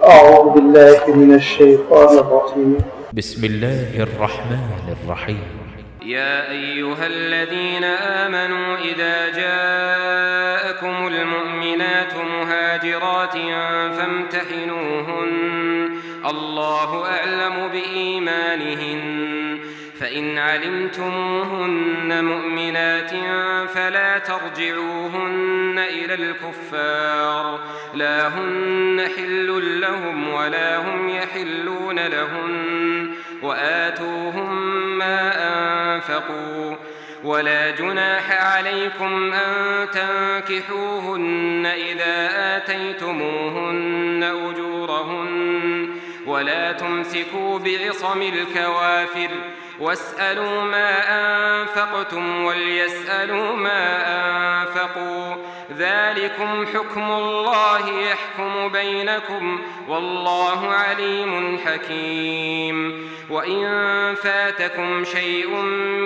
أعوذ بالله من الشيطان الرجيم. بسم الله الرحمن الرحيم. يا أيها الذين آمنوا إذا جاءكم المؤمنات مهاجرات فامتحنوهن الله أعلم بإيمانهن فإن علمتموهن مؤمنات فلا ترجعوهن إلى الكفار لا هن حل لهم ولا هم يحلون لهن وآتوهم ما أنفقوا ولا جناح عليكم أن تنكحوهن إذا آتيتموهن أجورهن ولا تمسكوا بعصم الكوافر واسألوا ما أنفقتم وليسألوا ما أنفقوا ذلكم حكم الله يحكم بينكم والله عليم حكيم. وإن فاتكم شيء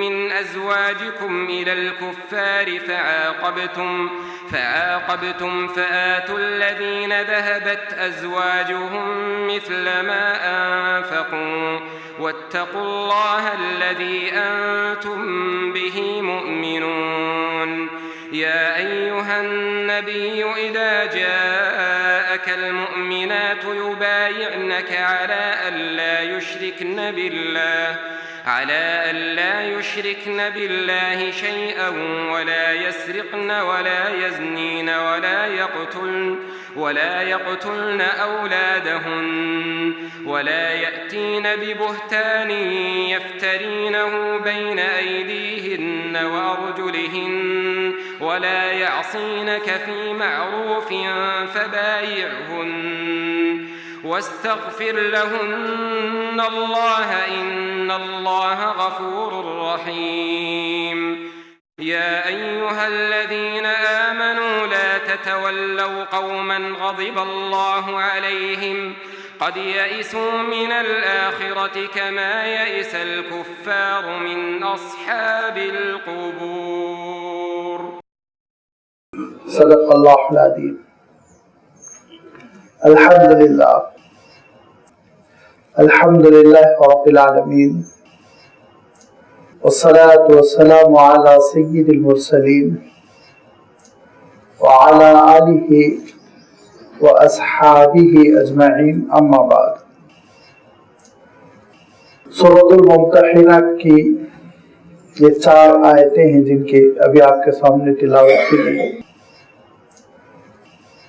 من أزواجكم إلى الكفار فعاقبتم فآتوا الذين ذهبت أزواجهم مثل ما أنفقوا واتقوا الله الذي أنتم به مؤمنون. يا أيها النبي إذا جاءك المؤمنات يبايعنك على ألا يشركن بالله شيئا ولا يسرقن ولا يزنين ولا يقتلن أولادهن ولا يأتين ببهتان يفترينه بين أيديهن وأرجلهن ولا يعصينك في معروف فبايعهن واستغفر لهن الله إن الله غفور رحيم. يا أيها الذين آمنوا لا تتولوا قوما غضب الله عليهم قد يئسوا من الآخرة كما يئس الكفار من أصحاب القبور. صدق الله العظيم. الحمد لله رب العالمين والصلاة والسلام على سيد المرسلين وعلى آله وأصحابه أجمعين أما بعد. سورۃ الممتحنہ کی یہ 4 آیتیں ہیں جن کی ابھی آپ کے سامنے تلاوت کی گئی.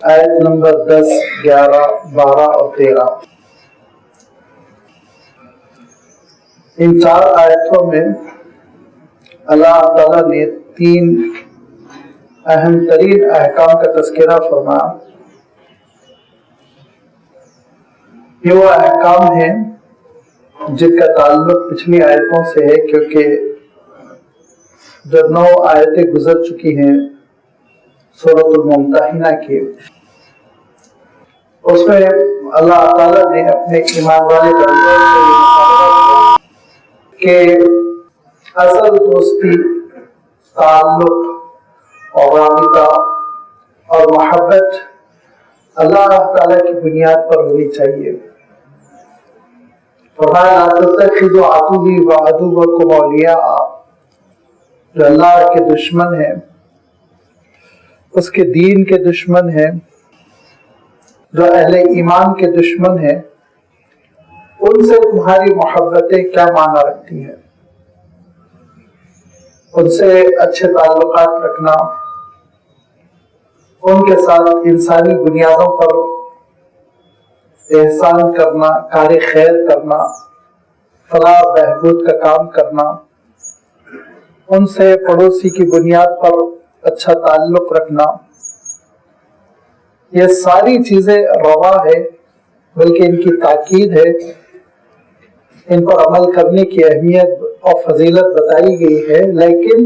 آیت نمبر 10, 11, 12 اور 13. ان 4 آیتوں میں اللہ تعالیٰ نے 3 اہم ترین احکام کا تذکرہ فرمایا. یہ وہ احکام ہیں جن کا تعلق پچھلی آیتوں سے ہے، کیونکہ جو 9 آیتیں گزر چکی ہیں سورۃ الممتحنہ کی، اس میں اللہ تعالیٰ نے اپنے ایمان والے بندوں سے کہ اصل دوستی، تعلق اور رابطہ اور محبت اللہ تعالیٰ کی بنیاد پر ہونی چاہیے. فرمایا لا تتخذوا عدوی وعدوکم اولیاء، جو اللہ کے دشمن ہیں، اس کے دین کے دشمن ہیں، جو اہل ایمان کے دشمن ہیں، ان سے تمہاری محبتیں کیا معنی رکھتی ہیں؟ ان سے اچھے تعلقات رکھنا، ان کے ساتھ انسانی بنیادوں پر احسان کرنا، کار خیر کرنا، فلاح بہبود کا کام کرنا، ان سے پڑوسی کی بنیاد پر اچھا تعلق رکھنا، یہ ساری چیزیں روا ہے، بلکہ ان کی تاکید ہے، ان پر عمل کرنے کی اہمیت اور فضیلت بتائی گئی ہے. لیکن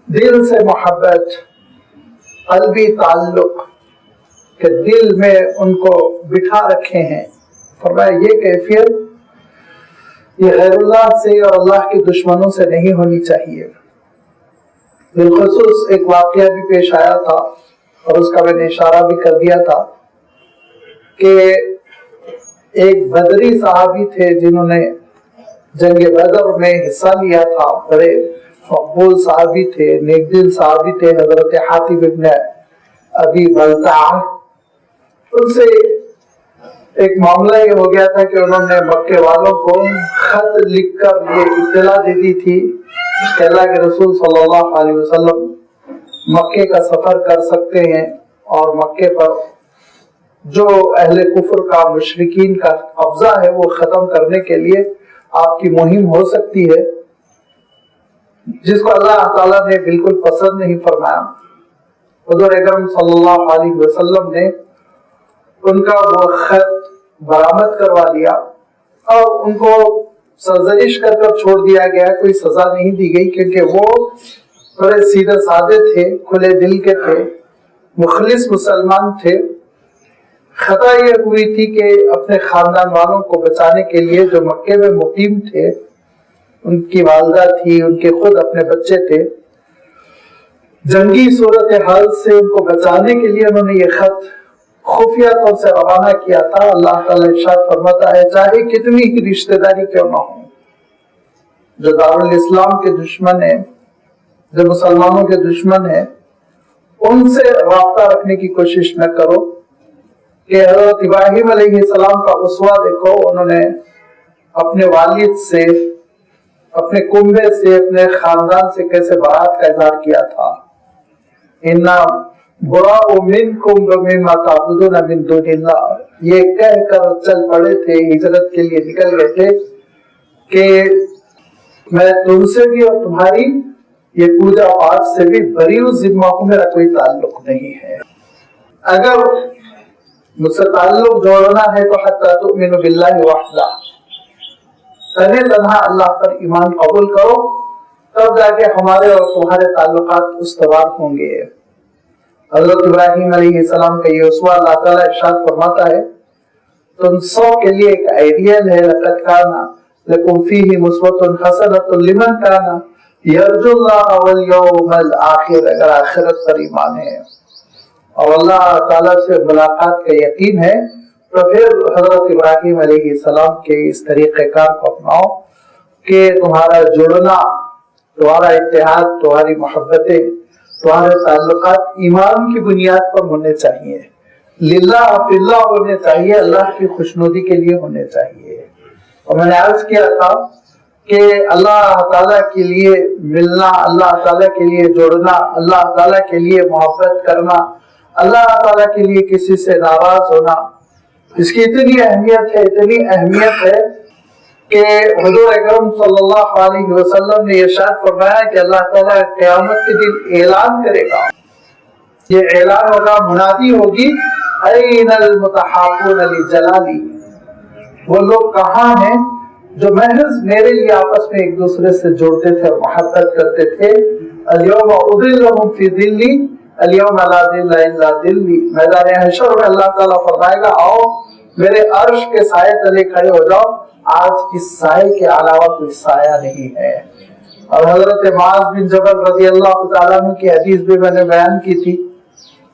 دل سے محبت، قلبی تعلق کہ دل میں ان کو بٹھا رکھے ہیں، فرمایا یہ کیفیت یہ غیر اللہ سے اور اللہ کے دشمنوں سے نہیں ہونی چاہیے. بالخصوص ایک واقعہ بھی پیش آیا تھا اور اس کا میں نے اشارہ بھی کر دیا تھا کہ ایک بدری صحابی تھے جنہوں نے جنگ بدر میں حصہ لیا تھا، بڑے مقبول صحابی تھے، نیک دل صحابی تھے، حضرت حاتب ابن ابی بلتعہ۔ ان سے ایک معاملہ یہ ہو گیا تھا کہ انہوں نے مکے والوں کو خط لکھ کر یہ اطلاع دے دی تھی کہ اللہ کے رسول صلی اللہ علیہ وسلم مکے کا سفر کر سکتے ہیں، اور مکے پر جو اہل کفر کا، مشرکین کا قبضہ ہے وہ ختم کرنے کے لیے آپ کی مہم ہو سکتی ہے، جس کو اللہ تعالیٰ نے بالکل پسند نہیں فرمایا۔ حضور اکرم صلی اللہ علیہ وسلم نے ان کا وہ خط برآمد کروا لیا اور ان کو سرزنش کر کر چھوڑ دیا گیا، کوئی سزا نہیں دی گئی، کیونکہ وہ بڑے سیدھے سادے تھے، کھلے دل کے تھے، مخلص مسلمان تھے۔ خطا یہ ہوئی تھی کہ اپنے خاندان والوں کو بچانے کے لیے جو مکے میں مقیم تھے، ان کی والدہ تھی، ان کے خود اپنے بچے تھے، جنگی صورتحال سے ان کو بچانے کے لیے انہوں نے یہ خط خفیہ طور سے روانہ کیا تھا۔ اللہ تعالیٰ ارشاد فرماتا ہے چاہے کتنی ہی رشتہ داری کیوں نہ ہو، جو دارالاسلام کے دشمن ہیں، جو مسلمانوں کے دشمن ہیں، ان سے رابطہ رکھنے کی کوشش نہ کرو۔ کہ حضرت ابراہیم علیہ السلام کا اسوہ دیکھو، انہوں نے اپنے والد سے، اپنے کنبے سے، اپنے خاندان سے کیسے برات کا اظہار کیا تھا۔ اِنَّا بُرَاءُ مِنْكُمْ وَمِمَّا تَعْبُدُونَ مِن دُونِ اللَّهِ، یہ کہہ کر چل پڑے تھے، ہجرت کے لیے نکل گئے تھے کہ میں تم سے بھی اور تمہاری یہ پوجا پاٹ سے بھی بری و ذمہ ہوں، میرا کوئی تعلق نہیں ہے۔ اگر مجھ سے تعلق جوڑنا ہے تو حتی تؤمنوا باللہ وحدہ، تنہا تنہا اللہ پر ایمان قبول کرو، تب جا کے ہمارے اور تمہارے تعلقات استوار ہوں گے۔ حضرت ابراہیم علیہ السلام کا یہ اسوہ اللہ تعالیٰ ارشاد فرماتا ہے تم سب کے لیے ایک آئیڈیل ہے، لقد کان لکم فیہ اسوۃ حسنۃ لمن کان یرجو اللہ والیوم الآخر، اگر آخرت پر ایمان ہے اور اللہ تعالیٰ سے ملاقات کا یقین ہے تو پھر حضرت ابراہیم علیہ السلام کے اس طریقہ کار کو اپناؤ کہ تمہارا جڑنا، تمہارا اتحاد، تمہاری محبتیں، تمہارے تعلقات ایمان کی بنیاد پر ہونے چاہیے، للہ فی اللہ ہونے چاہیے، اللہ کی خوشنودی کے لیے ہونے چاہیے۔ اور میں نے عرض کیا تھا کہ اللہ تعالیٰ کے لیے ملنا، اللہ تعالیٰ کے لیے جڑنا، اللہ تعالیٰ کے لیے محبت کرنا، اللہ تعالیٰ کے لیے کسی سے ناراض ہونا، اس کی اتنی اہمیت ہے، اتنی اہمیت ہے کہ حضور اکرم صلی اللہ علیہ وسلم نے ارشاد فرمایا کہ اللہ تعالیٰ قیامت کے دن اعلان کرے گا، یہ اعلان ہوگا، منادی ہوگی این المتحابون لجلالی، وہ لوگ کہاں ہیں جو محض میرے لیے آپس میں ایک دوسرے سے جوڑتے تھے اور محبت کرتے تھے۔ الیوم اظلهم فی ظلی الیوم لا ظل الا ظلی، میدان حشر میں اللہ تعالیٰ فرمائے گا آؤ میرے عرش کے سائے تلے کھڑے ہو جاؤ، آج اس سائے کے علاوہ کوئی سایہ نہیں ہے۔ اور حضرت معاذ بن جبل رضی اللہ تعالیٰ عنہ کی حدیث بھی میں نے بیان کی تھی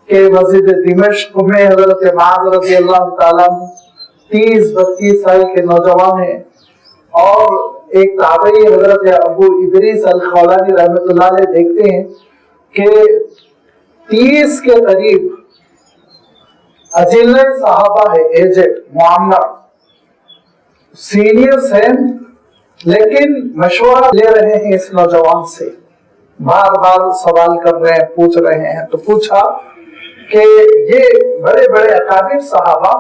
کہ مسجد دمشق میں حضرت معاذ رضی اللہ تعالیٰ عنہ 30-32 سال کے نوجوان ہیں، اور ایک تابعی حضرت ابو ادریس الخولانی رحمۃ اللہ علیہ دیکھتے ہیں کہ 30 کے قریب اجلہ صحابہ ہے، ایجڈ معمر سینئرز ہیں، لیکن مشورہ لے رہے ہیں اس نوجوان سے، بار بار سوال کر رہے ہیں، پوچھ رہے ہیں۔ تو پوچھا کہ یہ بڑے بڑے اکابر صحابہ،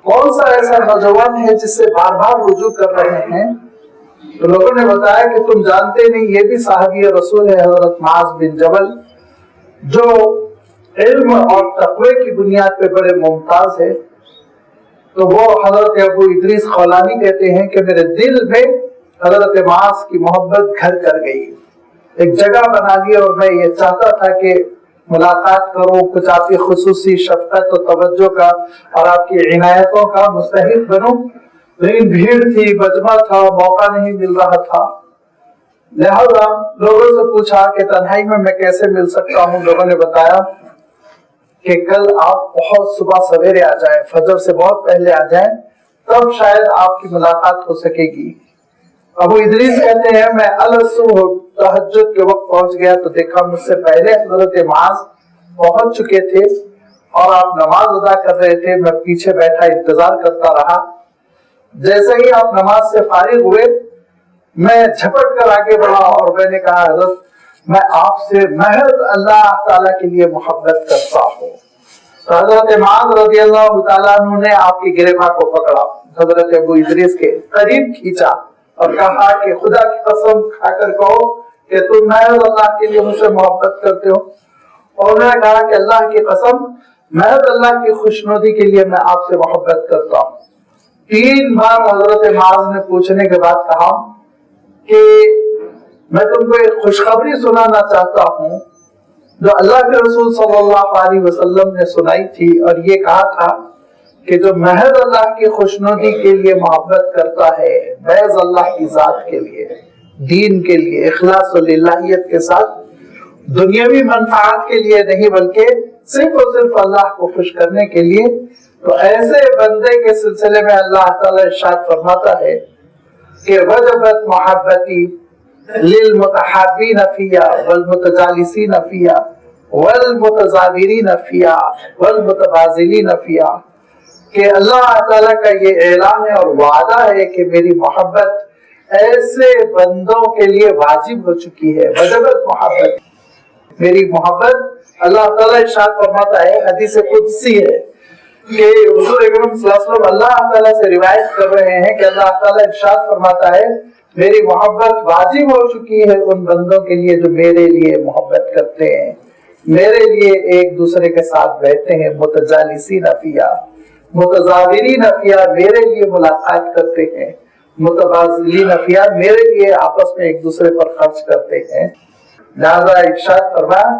کون سا ایسا نوجوان ہے جس سے بار بار رجوع کر رہے ہیں؟ تو لوگوں نے بتایا کہ تم جانتے نہیں، یہ بھی صحابی رسول ہے، حضرت معاذ بن جبل، جو علم اور تقوی کی بنیاد پہ بڑے ممتاز ہے۔ تو وہ حضرت ابو ادریس خولانی کہتے ہیں کہ میرے دل میں حضرت معاذ کی محبت گھر کر گئی، ایک جگہ بنا لی، اور میں یہ چاہتا تھا کہ ملاقات کروں، کچھ آپ کی خصوصی شفقت و توجہ کا اور آپ کی عنایتوں کا مستحق بنوں، لیکن بھیڑ تھی، مجمع تھا، موقع نہیں مل رہا تھا۔ لہذا لوگوں سے پوچھا کہ تنہائی میں کیسے مل سکتا ہوں؟ لوگوں نے بتایا کہ کل آپ بہت صبح سویرے آ جائیں، فجر سے بہت پہلے آ جائیں، تب شاید آپ کی ملاقات ہو سکے گی۔ ابو ادریس کہتے ہیں میں الصبح تہجد کے وقت پہنچ گیا تو دیکھا مجھ سے پہلے حضرت معاذ پہنچ چکے تھے اور آپ نماز ادا کر رہے تھے، میں پیچھے بیٹھا انتظار کرتا رہا۔ جیسے ہی آپ نماز سے فارغ ہوئے میں جھپٹ کر آگے بڑھا اور میں نے کہا حضرت میں آپ سے محض اللہ تعالیٰ کے لیے محبت کرتا ہوں۔ تو حضرت معاذ رضی اللہ تعالیٰ عنہ نے آپ کی گریباں کو پکڑا، حضرت ابو ادریس کے قریب کھینچا اور کہا کہ خدا کی قسم کھا کر کہو کہ تم محض اللہ کے لیے مجھ سے محبت کرتے ہو۔ اور انہوں نے کہا کہ اللہ کی قسم محض اللہ کی خوشنودی کے لیے میں آپ سے محبت کرتا ہوں۔ 3 بار حضرت معاذ نے پوچھنے کے بعد کہا کہ میں تم کو ایک خوشخبری سنانا چاہتا ہوں جو اللہ کے رسول صلی اللہ علیہ وسلم نے سنائی تھی، اور یہ کہا تھا کہ جو محض اللہ کی خوشنودی کے لیے محبت کرتا ہے، محض اللہ کی ذات کے لیے، دین کے لیے، اخلاص و للہیت کے ساتھ، دنیاوی منفعات کے لیے نہیں بلکہ صرف اور صرف اللہ کو خوش کرنے کے لیے، تو ایسے بندے کے سلسلے میں اللہ تعالیٰ ارشاد فرماتا ہے کہ وجبت محبتی للمتحابین فیہا والمتجالسین فیہا والمتزاورین فیہا والمتبازلین فیہا، کہ اللہ تعالیٰ کا یہ اعلان ہے اور وعدہ ہے کہ میری محبت ایسے بندوں کے لیے واجب ہو چکی ہے۔ وجبت محبت، میری محبت، اللہ تعالیٰ ارشاد فرماتا ہے، حدیث قدسی ہے کہ حضور اکرم صلی اللہ علیہ وسلم اللہ تعالیٰ سے روایت کر رہے ہیں کہ اللہ تعالیٰ ارشاد فرماتا ہے میری محبت واجب ہو چکی ہے ان بندوں کے لیے جو میرے لیے محبت کرتے ہیں، میرے لیے ایک دوسرے کے ساتھ بیٹھتے ہیں، متجالسین فیہا متزاورین فیہا، میرے لیے ملاقات کرتے ہیں، متبازلین فیہا، میرے لیے آپس میں ایک دوسرے پر خرچ کرتے ہیں۔ لہذا ارشاد فرمایا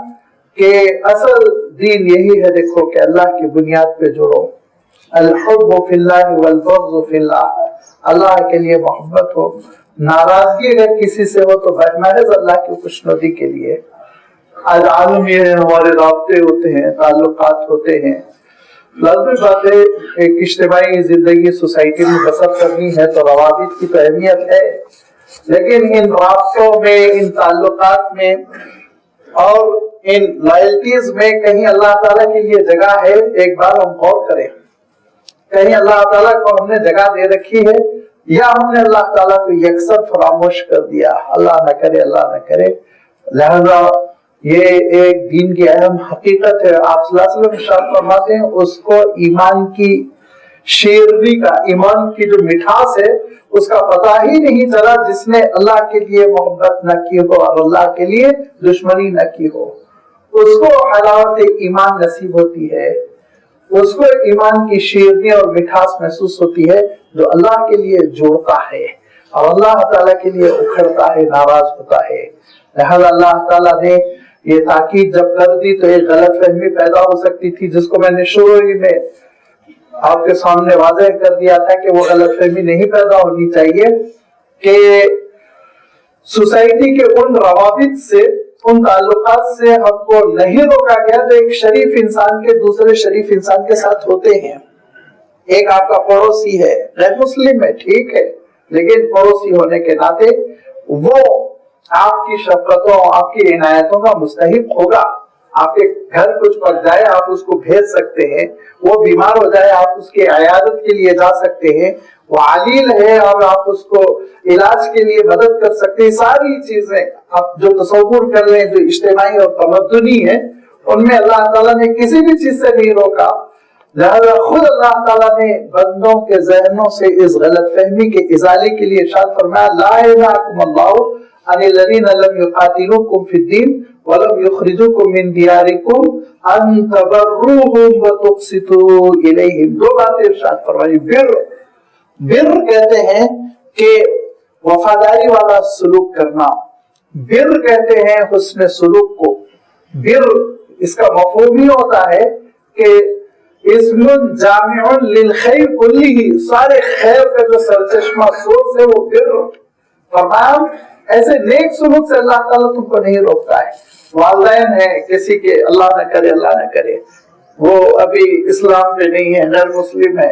کہ اصل دین یہی ہے، دیکھو کہ اللہ کی بنیاد پہ جڑو، الحب فی اللہ والبغض فی اللہ، اللہ کے لیے محبت ہو، ناراضگی اگر کسی سے ہو تو محض اللہ کی خوشنودی کے لیے۔ آج عالم یہ ہے، ہمارے رابطے ہوتے ہیں، تعلقات ہوتے ہیں، لازمی بات ہے ایک اجتماعی زندگی سوسائٹی میں بسر کرنی ہے تو روابط کی تو اہمیت ہے، لیکن ان رابطوں میں، ان تعلقات میں اور ان لائلٹیز میں کہیں اللہ تعالیٰ کے لیے جگہ ہے؟ ایک بار ہم غور کریں، کہیں اللہ تعالیٰ کو ہم نے جگہ دے رکھی ہے یا ہم نے اللہ تعالیٰ کو یکسر فراموش کر دیا؟ اللہ نہ کرے، اللہ نہ کرے۔ لہذا یہ ایک دین کی اہم حقیقت ہے۔ آپ صلی اللہ علیہ وسلم ارشاد فرماتے ہیں اس کو ایمان کی شیرنی کا، ایمان کی جو مٹھاس ہے اس کا پتہ ہی نہیں چلا جس نے اللہ کے لیے محبت نہ کی ہو اور اللہ کے لیے دشمنی نہ کی ہو۔ اس کو حلاوت ایمان نصیب ہوتی ہے، اس کو ایمان کی شیرنی اور مٹھاس محسوس ہوتی ہے جو اللہ کے لیے جوڑتا ہے اور اللہ تعالیٰ کے لیے اکھڑتا ہے، ناراض ہوتا ہے۔ لہذا اللہ تعالیٰ نے یہ تاکید جب کر دی تو ایک غلط فہمی پیدا ہو سکتی تھی، جس کو میں نے شروع ہی میں آپ کے سامنے واضح کر دیا تھا کہ وہ غلط فہمی نہیں پیدا ہونی چاہیے کہ سوسائٹی کے ان روابط سے، ان تعلقات سے ہم کو نہیں روکا گیا جو ایک شریف انسان کے دوسرے شریف انسان کے ساتھ ہوتے ہیں۔ ایک آپ کا پڑوسی ہے، غیر مسلم ہے، ٹھیک ہے، لیکن پڑوسی ہونے کے ناطے وہ آپ کی شفقتوں، آپ کی عنایتوں کا مستحق ہوگا۔ آپ کے گھر کچھ پڑ جائے آپ اس کو بھیج سکتے ہیں، وہ بیمار ہو جائے آپ اس کے عیادت کے لیے جا سکتے ہیں، وہ علیل ہے اور آپ اس کو علاج کے لیے مدد کر سکتے ہیں۔ ساری چیزیں آپ جو تصور کر لیں جو اجتماعی اور تمدنی ہے، ان میں اللہ تعالیٰ نے کسی بھی چیز سے نہیں روکا۔ لہذا خود اللہ تعالیٰ نے بندوں کے ذہنوں سے اس غلط فہمی کے ازالے کے لیے ارشاد فرمایا لا ينهاكم الله عن الذين لم يقاتلوكم في الدين ولم يخرجوكم من دياركم ان تبروهم وتقسطوا اليهم۔ دو باتیں ارشاد فرمائی۔ بر کہتے ہیں کہ وفاداری والا سلوک کرنا، بر کہتے ہیں حسن سلوک کو۔ بر اس کا مفہوم ہی ہوتا ہے کہ اسم جامع للخیر کلہ، سارے خیر کا جو سرچشمہ سورس ہے وہ بر۔ فرمایا ایسے نیک سلوک سے اللہ تعالیٰ تم کو نہیں روکتا ہے۔ والدین ہیں کسی کے، اللہ نہ کرے اللہ نہ کرے وہ ابھی اسلام پہ نہیں ہے، غیر مسلم ہے،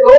2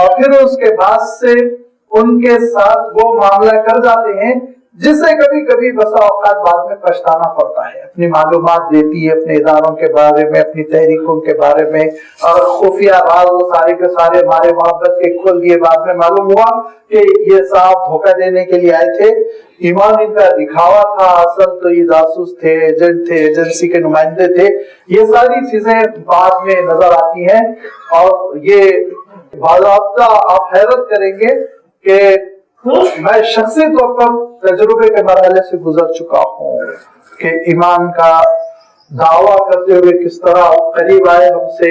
اور پھر اس کے بعد سے ان کے ساتھ وہ معاملہ کر جاتے ہیں جس سے کبھی کبھی بسا اوقات بعد میں پچھتانا پڑتا ہے. اپنی معلومات دیتی ہے اپنے اداروں کے بارے میں, اپنی تحریکوں کے بارے میں, اور خفیہ راز وہ سارے کے سارے ہمارے محبت کے کھول دیے. بعد میں معلوم ہوا کہ یہ صاحب دھوکہ دینے کے لیے آئے تھے, ایمان ان کا دکھاوا تھا, اصل تو یہ جاسوس تھے, ایجنٹ تھے, ایجنسی کے نمائندے تھے. یہ ساری چیزیں بعد میں نظر آتی ہیں, اور یہ باضابطہ آپ حیرت کریں گے کہ میں شخصی طور پر تجربے کے مرحلے سے گزر چکا ہوں کہ ایمان کا دعویٰ کرتے ہوئے کس طرح قریب آئے ہم سے,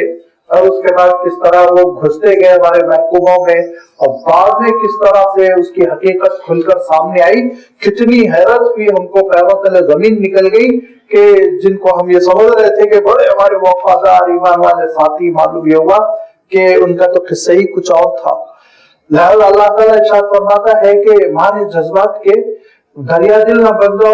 اور اس کے بعد کس طرح وہ گھستے گئے ہمارے محکوموں میں, اور بعد میں کس طرح سے اس کی حقیقت کھل کر سامنے آئی. کتنی حیرت ہوئی ہم کو, پیروں تلے زمین نکل گئی کہ جن کو ہم یہ سمجھ رہے تھے کہ بڑے ہمارے وفادار ایمان والے ساتھی, معلوم یہ ہوا کہ ان کا تو قصہ ہی کچھ اور تھا. لہذا اللہ تعالیٰ ارشاد فرماتا ہے کہ ہمارے جذبات کے دریا دل نہ بندو,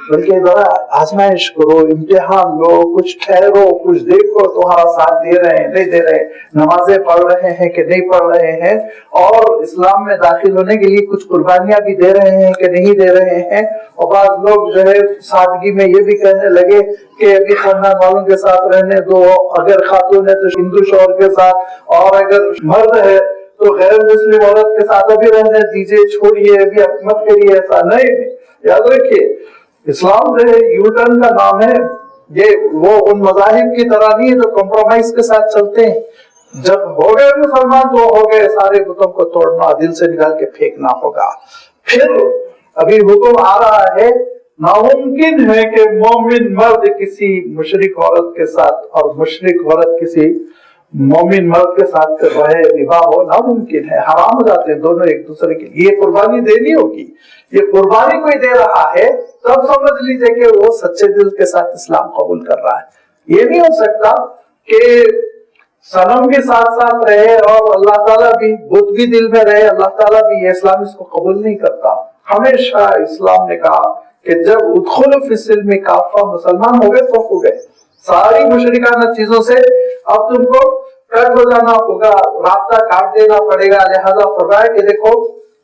بلکہ ذرا آزمائش کرو, امتحان لو, کچھ ٹھہرو, کچھ دیکھو تمہارا ساتھ دے رہے ہیں نہیں دے رہے, نمازیں پڑھ رہے ہیں کہ نہیں پڑھ رہے ہیں, اور اسلام میں داخل ہونے کے لیے کچھ قربانیاں بھی دے رہے ہیں کہ نہیں دے رہے ہیں. اور بعض لوگ جو ہے سادگی میں یہ بھی کہنے لگے کہ ابھی خاندان والوں کے ساتھ رہنے دو, اگر خاتون ہے تو ہندو شوہر کے ساتھ, اور اگر مرد ہے تو غیر مسلم عورت کے ساتھ ابھی رہنے دیجیے, چھوڑیے, ابھی مت کریے. ایسا نہیں, یاد رکھیے اسلام جو ہے یو ٹرن کا نام ہے. یہ وہ ان مذاہب کی طرح نہیں ہے جو کمپرومائز کے ساتھ چلتے ہیں. جب ہو گئے مسلمان تو ہو گئے, سارے بتوں کو توڑنا, دل سے نکال کے پھینکنا ہوگا. پھر ابھی حکم آ رہا ہے, ناممکن ہے کہ مومن مرد کسی مشرک عورت کے ساتھ اور مشرک عورت کسی مومن مرد کے ساتھ رہے, نباہ ہو, ناممکن ہے, حرام ہو جاتے ہیں دونوں ایک دوسرے کے لیے. یہ قربانی دینی ہوگی. یہ قربانی کوئی دے رہا ہے تب سمجھ لیجئے کہ وہ سچے دل کے ساتھ اسلام قبول کر رہا ہے. یہ نہیں ہو سکتا کہ صنم بھی ساتھ ساتھ رہے اور اللہ تعالیٰ بھی, بت بھی دل میں رہے, اللہ تعالیٰ بھی. یہ اسلام اس کو قبول نہیں کرتا. ہمیشہ اسلام نے کہا کہ جب ادخلوا فی السلم کافہ, مسلمان ہو گئے تو ہو گئے. ساری مشرکانہ چیزوں سے اب تم کو کٹ ہو جانا ہوگا, رابطہ کاٹ دینا پڑے گا. لہذا فرمایا کہ دیکھو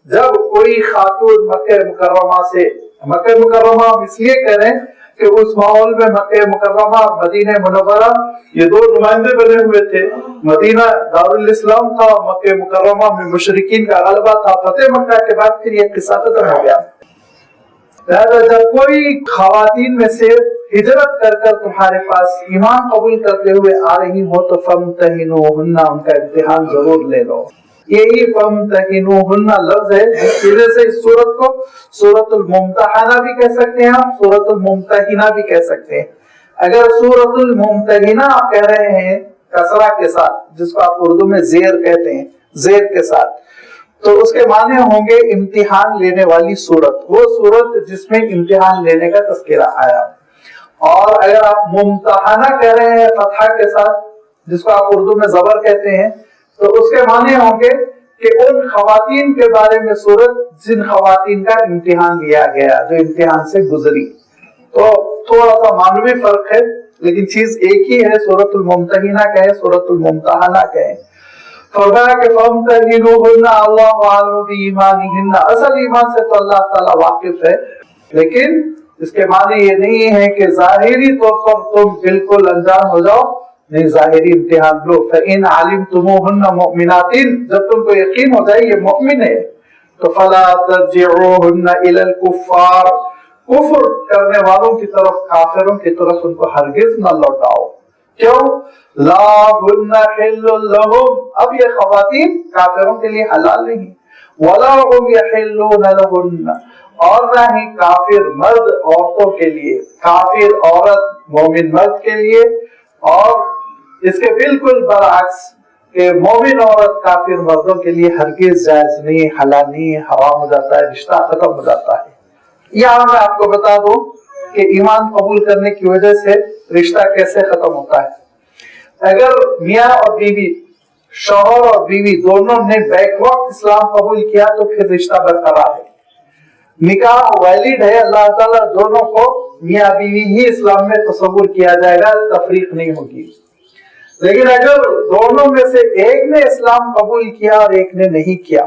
جب کوئی خاتون مکہ مکرمہ سے, مکہ مکرمہ ہم اس لیے کہہ رہے ہیں کہ اس ماحول میں مکہ مکرمہ, مدینہ منورہ, یہ دو نمائندے بنے ہوئے تھے. مدینہ دارالاسلام تھا, مکہ مکرمہ میں مشرکین کا غلبہ تھا. فتح مکہ کے بعد پھر یہ قصہ ختم ہو گیا. لہذا جب کوئی خواتین میں سے ہجرت کر کر تمہارے پاس ایمان قبول کرتے ہوئے آ رہی ہو تو فامتحنوہن, ان کا امتحان ضرور لے لو. یہی فامتحنوہن لفظ ہے جس کی وجہ سے اس سورت کو سورۃ الممتحنہ بھی کہہ سکتے ہیں, آپ سورۃ الممتحنہ بھی کہہ سکتے ہیں. اگر سورۃ الممتحنہ آپ کہہ رہے ہیں کسرہ کے ساتھ, جس کو آپ اردو میں زیر کہتے ہیں, زیر کے ساتھ, تو اس کے معنی ہوں گے امتحان لینے والی سورت, وہ سورت جس میں امتحان لینے کا تذکرہ آیا. اور اگر آپ ممتحنہ کہہ رہے ہیں فتحہ کے ساتھ, جس کو آپ اردو میں زبر کہتے ہیں, تو اس کے معنی ہوں گے کہ ان خواتین کے بارے میں سورت جن خواتین کا امتحان لیا گیا, جو امتحان سے گزری. تو تھوڑا سا معنوی فرق ہے لیکن چیز ایک ہی ہے, سورۃ الممتحنہ کہیں, سورۃ الممتحنہ کہیں. فرمایا کہ فامتحنوہن اللہ اعلم بایمانہن, اصل ایمان سے تو اللہ تعالیٰ واقف ہے, لیکن اس کے معنی یہ نہیں ہے کہ ظاہری طور پر تم بالکل انجان ہو جاؤ, نہیں, ظاہری امتحان لو. فإن علمتموہن مؤمنات, جب تم کو یقین ہو جائے یہ مؤمن ہے, تو فلا ترجعوہن الی الکفار, کفر کرنے والوں کی طرف, کافروں کی طرف ان کو ہرگز نہ لوٹاؤ. کیوں؟ لا ہن حل لہم, اب یہ خواتین کافروں کے لیے حلال نہیں, ولا هم یحلون لہن, اور نہ ہی کافر مرد عورتوں کے لیے, کافر عورت مومن مرد کے لیے. اور اس کے بالکل برعکس کہ مومن عورت کافر مردوں کے لیے ہرگز جائز نہیں, حلال نہیں, حرام ہو جاتا ہے, رشتہ ختم ہو جاتا ہے. یہاں میں آپ کو بتا دوں کہ ایمان قبول کرنے کی وجہ سے رشتہ کیسے ختم ہوتا ہے. اگر میاں اور بیوی, شوہر اور بیوی دونوں نے بیک وقت اسلام قبول کیا تو پھر رشتہ برقرار ہے, نکاح ویلڈ ہے. اللہ تعالیٰ دونوں کو میاں بیوی ہی اسلام میں تصور کیا جائے گا, تفریق نہیں ہوگی. لیکن اگر دونوں میں سے ایک نے اسلام قبول کیا اور ایک نے نہیں کیا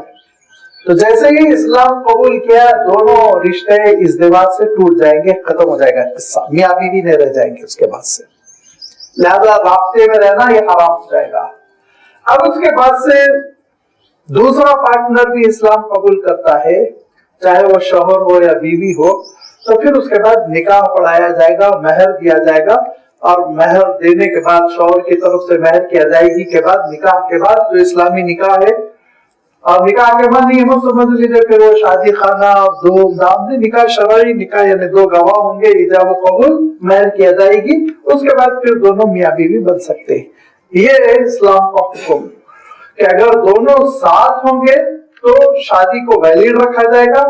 تو جیسے ہی اسلام قبول کیا دونوں رشتے ازدواج سے ٹوٹ جائیں گے، ختم ہو جائے گا قصہ، میاں بیوی نہیں رہ جائیں گے اس کے بعد سے، لہذا رابطے میں رہنا یہ حرام ہو جائے گا۔ اب اس کے بعد سے دوسرا پارٹنر بھی اسلام قبول کرتا ہے، چاہے وہ شوہر ہو یا بیوی ہو، تو پھر اس کے بعد نکاح پڑھایا جائے گا، مہر دیا جائے گا، اور مہر دینے کے بعد شوہر کی طرف سے مہر کی ادائیگی کے بعد نکاح کے بعد جو اسلامی نکاح ہے، اور نکاح کے بعد نہیں ہو سمجھ لیجیے پھر وہ شادی خانہ دھوم دھام سے، نکاح شرعی نکاح یعنی دو گواہ ہوں گے، ایجاب و قبول، مہر کی ادائیگی، اس کے بعد پھر دونوں میاں بیوی بن سکتے ہیں۔ یہ ہے اسلام کا حکم کہ اگر دونوں ساتھ ہوں گے تو شادی کو ویلڈ رکھا جائے گا،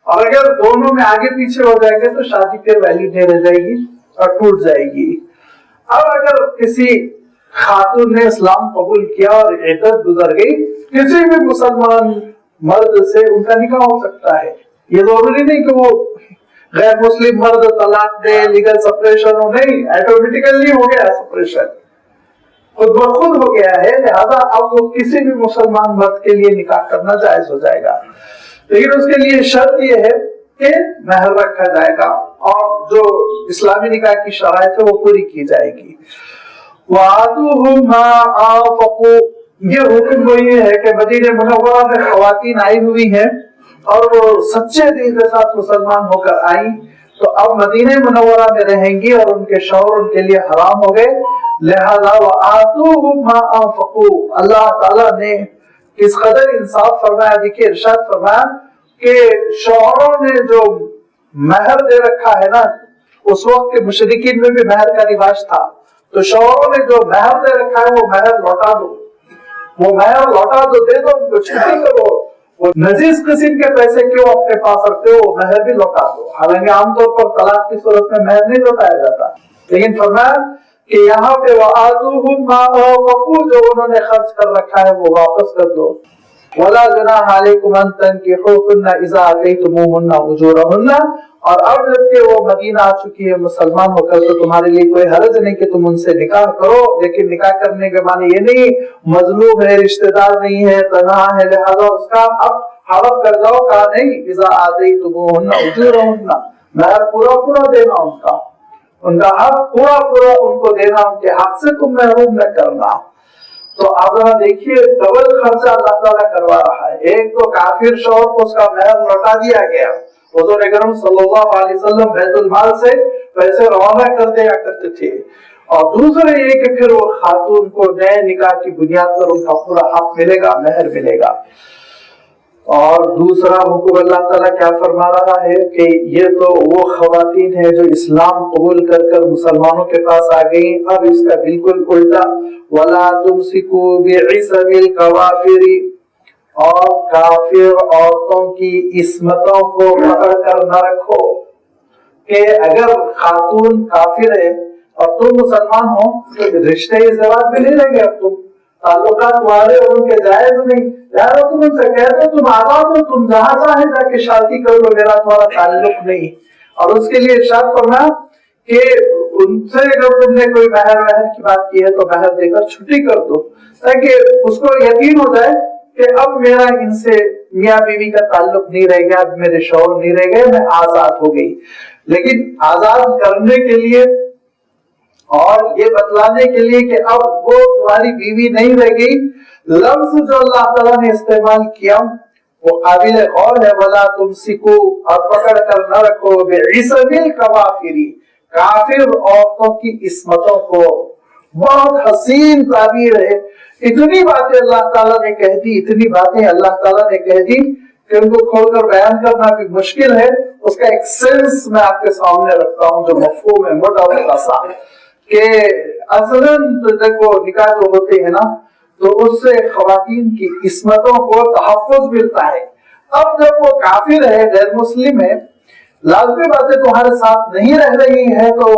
اور اگر دونوں میں آگے پیچھے ہو جائیں گے تو شادی پھر ویلڈ نہیں رہ جائے گی اور ٹوٹ جائے گی۔ اب اگر کسی خاتون نے اسلام قبول کیا اور عدت گزر گئی، کسی بھی مسلمان مرد سے ان کا نکاح ہو سکتا ہے، یہ ضروری نہیں کہ وہ غیر مسلم مرد طلاق دے، لیگل سپریشن ہو، نہیں، آٹومیٹیکلی ہو گیا سپریشن، خود بخود ہو گیا ہے، لہذا اب وہ کسی بھی مسلمان مرد کے لیے نکاح کرنا جائز ہو جائے گا، لیکن اس کے لیے شرط یہ ہے کہ مہر رکھا جائے گا اور جو اسلامی نکاح کی شرائط ہے وہ پوری کی جائے گی۔ وَآتُوهُمْ مَا أَنفَقُوا، یہ حکم وہی ہے کہ مدینہ منورہ میں خواتین آئی ہوئی ہیں اور وہ سچے دل کے ساتھ مسلمان ہو کر آئیں، تو اب مدینہ منورہ میں رہیں گی اور ان کے شوہر ان کے لیے حرام ہو گئے، لہذا وَآتُوهُمْ مَا أَنفَقُوا، اللہ تعالیٰ نے کس قدر انصاف فرمایا، دیکھیے ارشاد فرمایا کہ شوہروں نے جو مہر دے رکھا ہے نا، اس وقت کے مشرکین میں بھی مہر کا رواج تھا، تو شوہروں نے جو مہر دے رکھا ہے وہ مہر لوٹا دو، وہ مہر لوٹا دو، دے دو، ان کو چھٹی کرو، وہ نجیس قسم کے پیسے کیوں اپنے پاس رکھتے ہو، وہ مہر بھی لوٹا دو۔ حالانکہ عام طور پر طلاق کی صورت میں مہر نہیں لوٹایا جاتا، لیکن فرمایا کہ یہاں پہ وَآتُوهُمْ مَا أَنفَقُوا، جو انہوں نے خرچ کر رکھا ہے وہ واپس کر دو۔ وَلَا جُنَاحَ عَلَيْكُمْ أَن تَنكِحُوهُنَّ إِذَا آتَيْتُمُوهُنَّ أُجُورَهُنَّ، اور اب جبکہ وہ مدینہ آ چکی ہے مسلمان ہو کر، تو تمہارے لیے کوئی حرج نہیں کہ تم ان سے نکاح کرو، لیکن نکاح کرنے کے معنی یہ نہیں مظلوم ہے، رشتہ دار نہیں ہے، تنہا ہے، لہذا اس کا اب حرم کر جاؤ، کہا نہیں، إِذَا آتَيْتُمُوهُنَّ أُجُورَهُنَّ، مہر پورا پورا دینا ان کا حق پورا پورا ان کو دینا، ان کے حق سے تم محروم نہ کرنا۔ تو آپ ذرا دیکھیے ڈبل خرچہ اللہ تعالیٰ کروا رہا ہے، ایک تو کافر شوہر کو اس کا مہر لوٹا دیا گیا، حضور اکرم صلی اللہ علیہ وسلم بیت المال سے پیسے روانہ کر دیا کرتے تھے، اور دوسرے یہ کہ پھر وہ خاتون کو نئے نکاح کی بنیاد پر ان کا پورا حق ملے گا، مہر ملے گا۔ اور دوسرا حکم اللہ تعالیٰ کیا فرما رہا ہے کہ یہ تو وہ خواتین ہیں جو اسلام قبول کر کر مسلمانوں کے پاس آ گئیں، اب اس کا بالکل الٹا، وَلَا تُمْسِكُوا بِعِصَمِ الْكَوَافِرِ، اور کافر عورتوں کی عصمتوں کو پکڑ کر نہ رکھو، کہ اگر خاتون کافر ہے اور تم مسلمان ہو تو رشتے ازدواج میں نہیں رہ گے، اب تم تعلقات تمہارے اور ان کے جائز نہیں، لہٰذا تم ان سے کہہ دو تم آزاد ہو، تم جہاں چاہے جا کے شادی کر لو، میرا تمہارا تعلق نہیں۔ اور اس کے لیے ارشاد فرمایا کہ ان سے اگر تم نے کوئی مہر کی بات کی ہے تو مہر دے کر چھٹی کر دو، تاکہ اس کو یقین ہو جائے کہ اب میرا ان سے میاں بیوی کا تعلق نہیں رہ گیا، اب میرے شوہر نہیں رہ گئے، میں آزاد ہو گئی۔ لیکن آزاد کرنے کے لیے اور یہ بتلانے کے لیے کہ اب وہ تمہاری بیوی نہیں رہ گئی، لفظ جو اللہ تعالیٰ نے استعمال کیا وہ قابل غور ہے، وَلَا تُمْسِكُوا، اور پکڑ کر نہ رکھو، بِعِصَمِ الْكَوَافِرِ، کافر عورتوں کی عصمتوں کو۔ بہت حسین تعبیر ہے، اتنی باتیں اللہ تعالیٰ نے کہہ دی، اتنی باتیں اللہ تعالیٰ نے کہہ دی کہ ان کو کھول کر بیان کرنا بھی مشکل ہے۔ اس کا ایک سینس میں آپ کے سامنے رکھتا ہوں جو مفہوم ہے موٹا موٹا سا، کہ اصلاً دیکھو نکاح جو ہوتے ہیں نا تو اس سے خواتین کی عصمتوں کو تحفظ ملتا ہے۔ اب جب وہ کافر ہے، غیر مسلم ہے، لازمی باتیں تمہارے ساتھ نہیں رہ رہی ہیں تو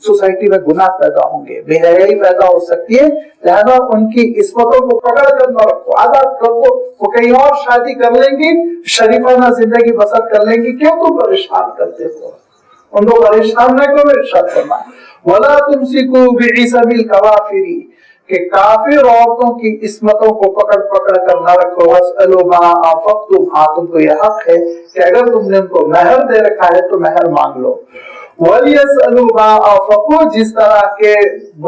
سوسائٹی میں گناہ پیدا ہوں گے، بے حیائی پیدا ہو سکتی ہے، لہذا ان کی عصمتوں کو پکڑ کر نہ رکھو، آزاد کر دو، وہ کہیں اور شادی کر لیں گی، شریفانہ زندگی بسر کر لیں گی، کیوں تم پریشان کرتے ہو؟ ان کو پریشان نہ کرو، ارشاد فرمایا وَلَا تُمْسِكُوا بِعِصَمِ الْكَوَافِرِ، کہ کافر عورتوں کی عصمتوں کو پکڑ پکڑ کر نہ رکھو. وَاسْأَلُوا مَا أَنفَقْتُمْ، ہاں تم کو یہ حق ہے کہ اگر تم نے ان کو مہر دے رکھا ہے تو مہر مانگ لو. وَلْيَسْأَلُوا مَا أَنفَقُوا، جس طرح کے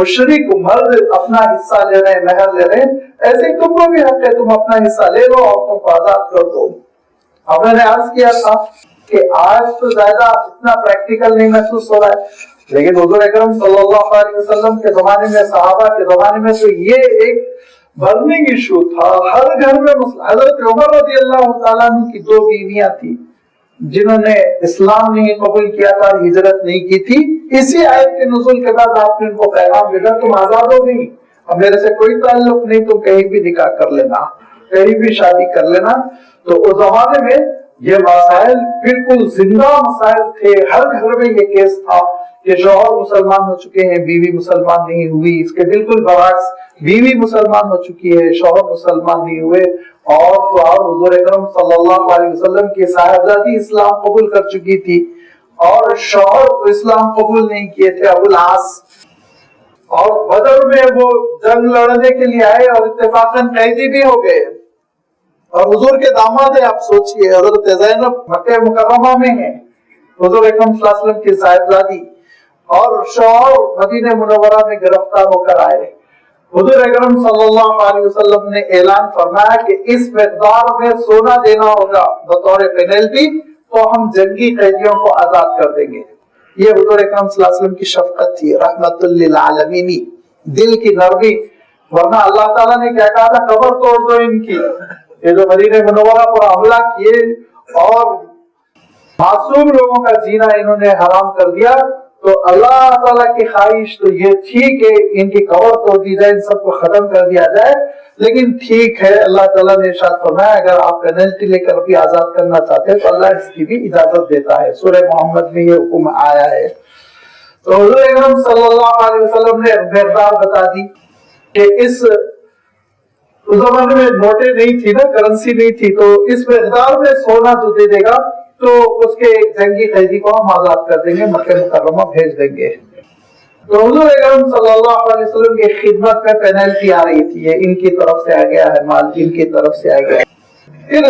مشرک مرد اپنا حصہ لے رہے ہیں، مہر لے رہے ہیں، ایسے ہی تم کو بھی حق ہے، تم اپنا حصہ لے لو، عورتوں کو آزاد کر دو. اب میں نے عرض کیا تھا کہ آج تو زیادہ اتنا پریکٹیکل نہیں محسوس ہو رہا ہے، لیکن حضور اکرم صلی اللہ علیہ وسلم کے زمانے میں، صحابہ کے زمانے میں تو یہ ایک برننگ ایشو تھا. ہر گھر میں حضرت عمر رضی اللہ تعالیٰ عنہ کی 2 بیویاں تھی جنہوں نے اسلام نہیں قبول کیا تھا، ہجرت نہیں کی تھی. اسی آیت کے نزول کے بعد آپ نے ان کو پیغام بھیجا تم آزاد ہو گئی، اب میرے سے کوئی تعلق نہیں، تم کہیں بھی نکاح کر لینا، کہیں بھی شادی کر لینا. تو اس زمانے میں یہ مسائل بالکل زندہ مسائل تھے. ہر گھر میں یہ کیس تھا کہ شوہر مسلمان ہو چکے ہیں، بیوی مسلمان نہیں ہوئی. اس کے بالکل برعکس بیوی مسلمان ہو چکی ہے، شوہر مسلمان نہیں ہوئے. اور تو اور حضور اکرم صلی اللہ علیہ وسلم کی صاحبزادی اسلام قبول کر چکی تھی اور شوہر اسلام قبول نہیں کیے تھے، ابو العاص. اور بدر میں وہ جنگ لڑنے کے لیے آئے اور اتفاقاً قیدی بھی ہو گئے. اور حضور کے داماد ہیں، آپ سوچئے حضرت زینب مکہ مکرمہ میں ہیں، حضور اکرم صلی اللہ علیہ وسلم کی صاحبزادی، اور شوہر مدینہ منورہ میں گرفتار ہو کر آئے. حضور اکرم صلی اللہ علیہ وسلم نے اعلان فرمایا کہ اس مقدار میں سونا دینا ہوگا بطور پینلٹی تو ہم جنگی قیدیوں کو آزاد کر دیں گے. یہ حضور اکرم صلی اللہ علیہ وسلم کی شفقت تھی، رحمت للعالمین، دل کی نرمی. ورنہ اللہ تعالیٰ نے کیا کہا تھا، قبر توڑ دو ان کی. یہ جو مدینہ منورہ پر حملہ کیے اور معصوم لوگوں کا جینا انہوں نے حرام کر دیا، تو اللہ تعالیٰ کی خواہش تو یہ تھی کہ ان کی قبر توڑ دی جائے، ان سب کو ختم کر دیا جائے. لیکن ٹھیک ہے، اللہ تعالیٰ نے ارشاد فرمایا اگر آپ پینلٹی لے کر بھی آزاد کرنا چاہتے ہیں تو اللہ اس کی بھی اجازت دیتا ہے. سورہ محمد میں یہ حکم آیا ہے. تو حضور اکرم صلی اللہ علیہ وسلم نے مقدار بتا دی کہ اس زمانے میں نوٹیں نہیں تھی نا، کرنسی نہیں تھی، تو اس مقدار میں سونا جو دے دے گا تو اس کے جنگی قیدی کو ہم آزاد کر دیں گے، مکہ مکرمہ بھیج دیں گے. تو حضور اکرم صلی اللہ علیہ وسلم کی خدمت میں پینلٹی آ رہی تھی، یہ ان کی طرف سے آ گیا ہے مال، ان کی طرف سے آ گیا. پھر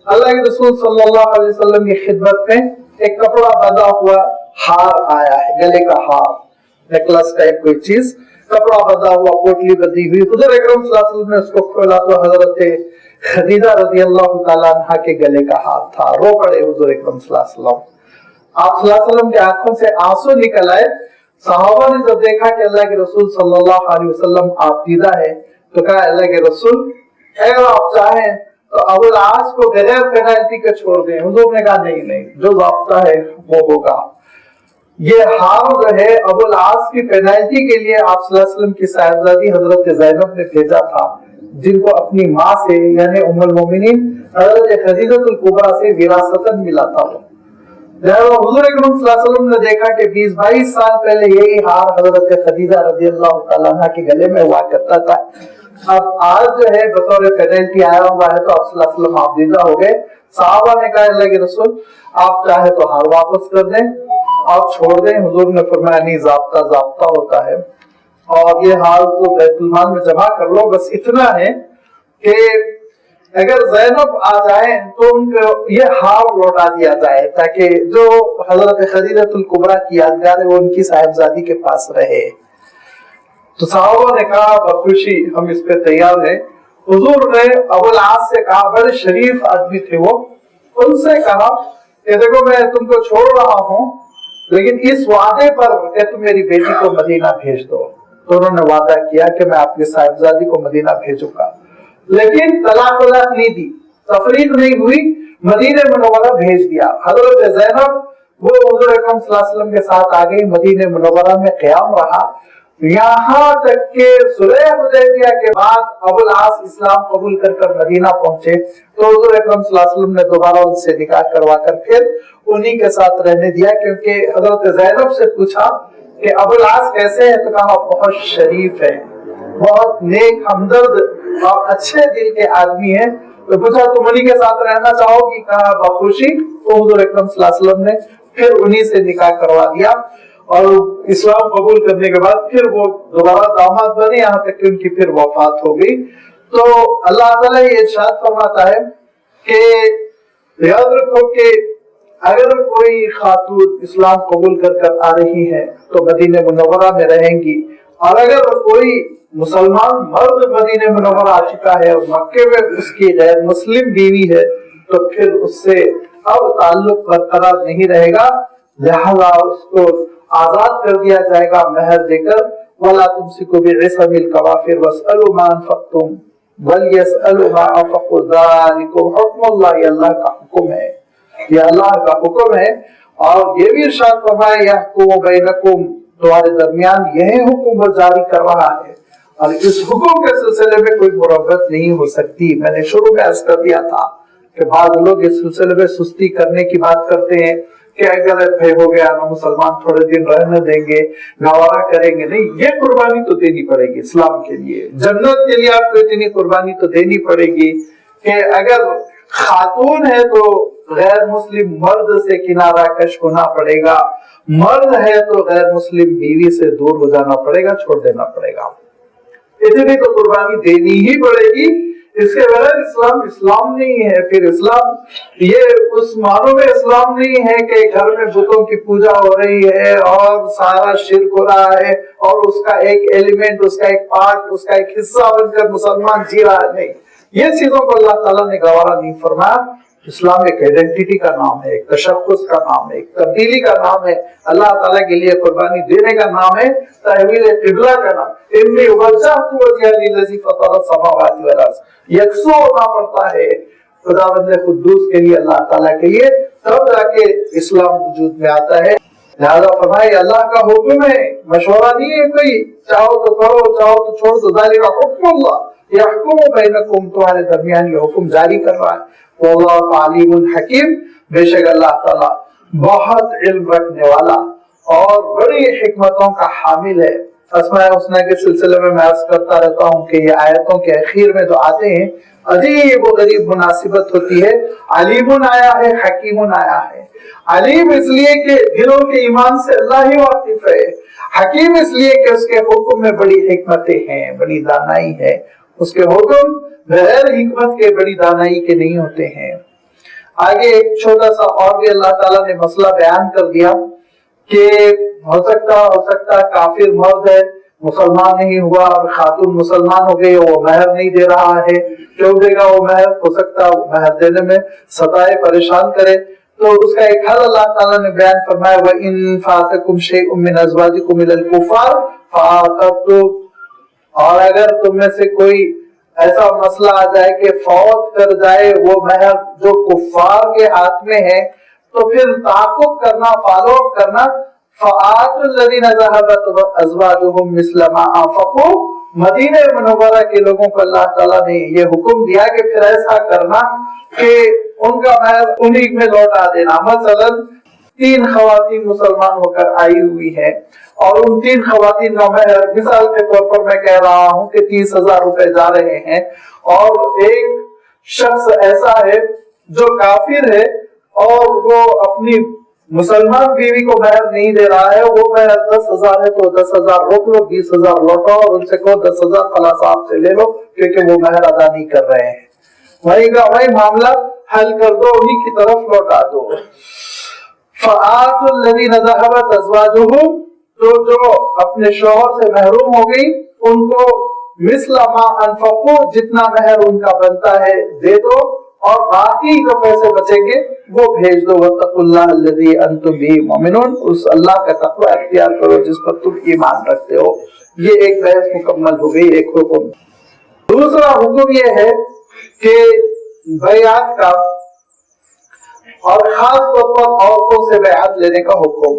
اللہ کے رسول صلی اللہ علیہ وسلم کی خدمت میں ایک کپڑا بندھا ہوا ہار آیا ہے، گلے کا ہار، نیکلس ٹائپ کوئی چیز، کپڑا بندھا ہوا، پوٹلی بندھی ہوئی. حضور اکرم صلی اللہ علیہ وسلم نے اس کو کھولا تو حضرت خدیجہ رضی اللہ تعالیٰ عنہ کے گلے کا ہار تھا. رو پڑے حضور اکرم صلی اللہ علیہ وسلم. آپ صلی اللہ علیہ وسلم کی آنکھوں سے آنسو نکل آئے. صحابہ نے جب دیکھا کہ اللہ کے رسول صلی اللہ علیہ وسلم آپ دیدہ ہے تو کہا اللہ کے رسول اگر آپ چاہیں تو ابو العاص کو بغیر پینلٹی کے چھوڑ دیں. حضور نے کہا نہیں، جو ضابطہ ہے وہ ہوگا. یہ ہار جو ہے ابو العاص کی پینلٹی کے لیے آپ صلی اللہ علیہ وسلم کی صاحبزادی حضرت زینب نے بھیجا تھا، جن کو اپنی ماں سے یعنی ام المومنین حضرت خدیجہ الکبریٰ سے وراثتاً ملا تھا. حضور اکرم صلی اللہ علیہ وسلم نے دیکھا کہ 20-22 سال پہلے یہی ہار حضرت خدیجہ رضی اللہ تعالیٰ عنہ کے گلے میں ہوا کرتا تھا. اب آج جو ہے بطور پینلٹی آیا ہوا ہے تو آپ صلی اللہ علیہ وسلم آپ دیدہ ہو گئے. صحابہ نے کہا اللہ کے رسول آپ چاہے تو ہار واپس کر دیں، آپ چھوڑ دیں. حضور نے فرمایا نہیں، ضابطہ ہوتا ہے، اور یہ ہار تو بیت المال میں جمع کر لو. بس اتنا ہے کہ اگر زینب آ جائیں تو ان کو یہ ہار لوٹا دیا جائے تاکہ جو حضرت خدیجہ الکبریٰ کی یادگار ہے وہ ان کی صاحبزادی کے پاس رہے. تو صحابہ نے کہا بخوشی ہم اس پہ تیار ہیں. حضور نے ابو العاص سے کہا، بڑے شریف آدمی تھے وہ، ان سے کہا کہ دیکھو میں تم کو چھوڑ رہا ہوں لیکن اس وعدے پر کہ تم میری بیٹی کو مدینہ بھیج دو. تو انہوں نے وعدہ کیا کہ میں آپ کی صاحبزادی کو مدینہ بھیجوں گا، لیکن طلاق نہیں دی، تفریق نہیں ہوئی، مدینہ منورہ بھیج دیا. حضرت زینب وہ حضور اکرم صلی اللہ علیہ وسلم کے ساتھ آ گئی، مدینہ منورہ میں قیام رہا یہاں تک کہ صلح حدیبیہ کے بعد ابو العاص اسلام قبول کر مدینہ پہنچے تو حضور اکرم صلی اللہ علیہ وسلم نے دوبارہ ان سے نکاح کروا کر پھر انہی کے ساتھ رہنے دیا. کیونکہ حضرت زینب سے پوچھا کہ ابو العاص کیسے ہے تو کہا بہت شریف ہے، بہت نیک ہمدرد اور اچھے دل کے آدمی ہیں. تو پوچھا تم انہی کے ساتھ رہنا چاہو گی؟ کہا بخوشی. تو حضور اکرم صلی اللہ علیہ وسلم نے پھر انہی سے نکاح کروا دیا. اور اسلام قبول کرنے کے بعد پھر وہ دوبارہ داماد بنے یہاں تک کہ ان کی پھر وفات ہو گئی. تو اللہ تعالیٰ یہ ارشاد فرماتا ہے کہ یاد رکھو کہ اگر کوئی خاتون اسلام قبول کر آ رہی ہے تو مدینہ منورہ میں رہیں گی، اور اگر کوئی مسلمان مرد مدینہ منورہ آ چکا ہے اور مکے میں اس کی غیر مسلم بیوی ہے تو پھر اس سے اب تعلق برقرار نہیں رہے گا، لہذا اس کو آزاد کر دیا جائے گا مہر دے کر. وَلَا تُمْسِكُوا بِعِصَمِ الْكَوَافِرِ وَاسْأَلُوا مَا أَنفَقْتُمْ وَلْيَسْأَلُوا مَا أَنفَقُوا ذَلِكُمْ حُکْمُ اللَّهِ، یہ اللہ کا حکم ہے، یہ اللہ کا حکم ہے. اور یہ بھی ارشاد فرمایا يَحْكُمُ بَيْنَكُمْ، تمہارے درمیان یہی حکم وہ جاری کر رہا ہے، اور اس حکم کے سلسلے میں کوئی مربت نہیں ہو سکتی. میں نے شروع میں عرض کر دیا تھا کہ بعض لوگ اس سلسلے میں سستی کرنے کی بات کرتے ہیں کہ اگر بھائی ہو گیا نا مسلمان تھوڑے دن رہنے دیں گے، گوارا کریں گے. نہیں، یہ قربانی تو دینی پڑے گی اسلام کے لیے، جنت کے لیے آپ کو اتنی قربانی تو دینی پڑے گی کہ اگر خاتون ہے تو غیر مسلم مرد سے کنارہ کش ہونا پڑے گا، مرد ہے تو غیر مسلم بیوی سے دور ہو جانا پڑے گا، چھوڑ دینا پڑے گا. اتنی تو قربانی دینی ہی پڑے گی. اس کے بغیر اسلام نہیں ہے. پھر اسلام یہ اس معنوں میں اسلام نہیں ہے کہ گھر میں بتوں کی پوجا ہو رہی ہے اور سارا شرک ہو رہا ہے اور اس کا ایک ایلیمنٹ، اس کا ایک پارٹ، اس کا ایک حصہ بن کر مسلمان جی رہا ہے. نہیں، یہ چیزوں کو اللہ تعالیٰ نے گوارا نہیں فرمایا. اسلام ایک آئیڈینٹی کا نام ہے، ایک تشخص کا نام ہے، ایک تبدیلی کا نام ہے. اللہ تعالیٰ کے لیے قربانی دینے کا نام ہے، تحویل قبلہ کا نام. انی وجہت وجہی للذی فطر السماوات والارض، یکسو ہونا پڑتا ہے خداوند قدوس کے لیے، اللہ تعالیٰ کے لیے، تب جا کے اسلام وجود میں آتا ہے. لہذا فرمائے اللہ کا حکم ہے، مشورہ نہیں ہے کوئی، چاہو تو کرو چاہو تو چھوڑ دو. ذالک حکم اللہ یحکم بینکم، تمہارے درمیان یہ حکم جاری کر رہا ہے. واللہ علیم حکیم، بے شک اللہ تعالیٰ بہت علم رکھنے والا اور بڑی حکمتوں کا حامل ہے. اسماء الحسنی کے سلسلے میں عرض کرتا رہتا ہوں کہ یہ آیتوں کے اخیر میں جو آتے ہیں عجیب و غریب مناسبت ہوتی ہے. علیم آیا ہے، حکیم آیا ہے. علیم اس لیے کہ دلوں کے ایمان سے اللہ ہی واقف ہے، حکیم اس لیے کہ اس کے حکم میں بڑی حکمتیں ہیں، بڑی دانائی ہے. اس کے حکم بغیر حکمت کے بڑی دانائی کے نہیں ہوتے ہیں. آگے ایک چھوٹا سا اور بھی اللہ تعالیٰ نے مسئلہ بیان کر دیا کہ ہو سکتا کافر مرد ہے، مسلمان نہیں ہوا، اور خاتون مسلمان ہو گئی، وہ مہر نہیں دے رہا ہے. کیوں دے گا وہ مہر؟ ہو سکتا وہ مہر دینے میں ستائے، پریشان کرے. تو اس کا ایک حل اللہ تعالیٰ نے بیان فرمایا، وَإِن فَاتَكُمْ شَيْءٌ مِّنْ أَزْوَاجِكُمْ إِلَى الْكُفَّارِ فَعَاقَبْتُمْ، اور اگر تم میں سے کوئی ایسا مسئلہ آ جائے کہ فوت کر جائے وہ مہر جو کفار کے ہاتھ میں ہے، تو پھر تعاقب کرنا، فالو اپ کرنا. فآتوا الذین ذهبت ازواجهم مثل ما انفقوا، مدینہ منورہ کے لوگوں کو اللہ تعالیٰ نے یہ حکم دیا کہ پھر ایسا کرنا کہ ان کا مہر انہی میں لوٹا دینا. مثلا 3 خواتین مسلمان ہو کر آئی ہوئی ہیں اور ان 3 خواتین کا مہر مثال کے طور پر میں کہہ رہا ہوں کہ 30,000 روپے جا رہے ہیں، اور ایک شخص ایسا ہے جو کافر ہے اور وہ اپنی مسلمان بیوی کو مہر نہیں دے رہا ہے. وہ مہر 10,000 ہے تو 10,000 روک لو، 20,000 لوٹو اور ان سے کہو 10,000 خلاص آپ سے لے لو، کیونکہ وہ مہر ادا نہیں کر رہے ہیں. وہی کا وہی معاملہ حل کر دو، انہی کی طرف لوٹا دو. فآتوا الذین ذهبت ازواجهم، تو جو اپنے شوہر سے محروم ہو گئی ان کو مثل ما انفقوا، جتنا مہر ان کا بنتا ہے دے دو، اور باقی جو پیسے بچیں گے وہ بھیج دو. واتقوا اللہ الذی انتم بہ مؤمنون، اس اللہ کا تقوی اختیار کرو جس پر تم ایمان رکھتے ہو. یہ ایک بحث مکمل ہو گئی، ایک حکم. دوسرا حکم یہ ہے کہ بیعت کا، اور خاص طور پر عورتوں سے بیعت لینے کا حکم.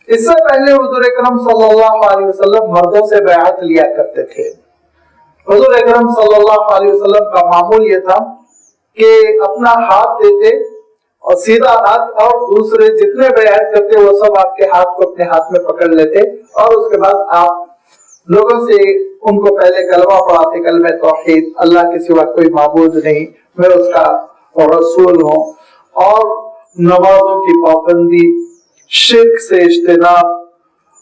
اس سے پہلے حضور اکرم صلی اللہ علیہ وسلم مردوں سے بیعت لیا کرتے تھے. حضور اکرم صلی اللہ علیہ وسلم کا معمول یہ تھا کہ اپنا ہاتھ دیتے اور سیدھا ہاتھ، اور دوسرے جتنے بیعت کرتے وہ سب آپ کے ہاتھ کو اپنے ہاتھ میں پکڑ لیتے، اور اس کے بعد آپ لوگوں سے ان کو پہلے کلمہ پڑھاتے، کلمہ توحید، اللہ کے سوا کوئی معبود نہیں، میں اس کا رسول ہوں، اور نمازوں کی پابندی، شرک سے اجتناب،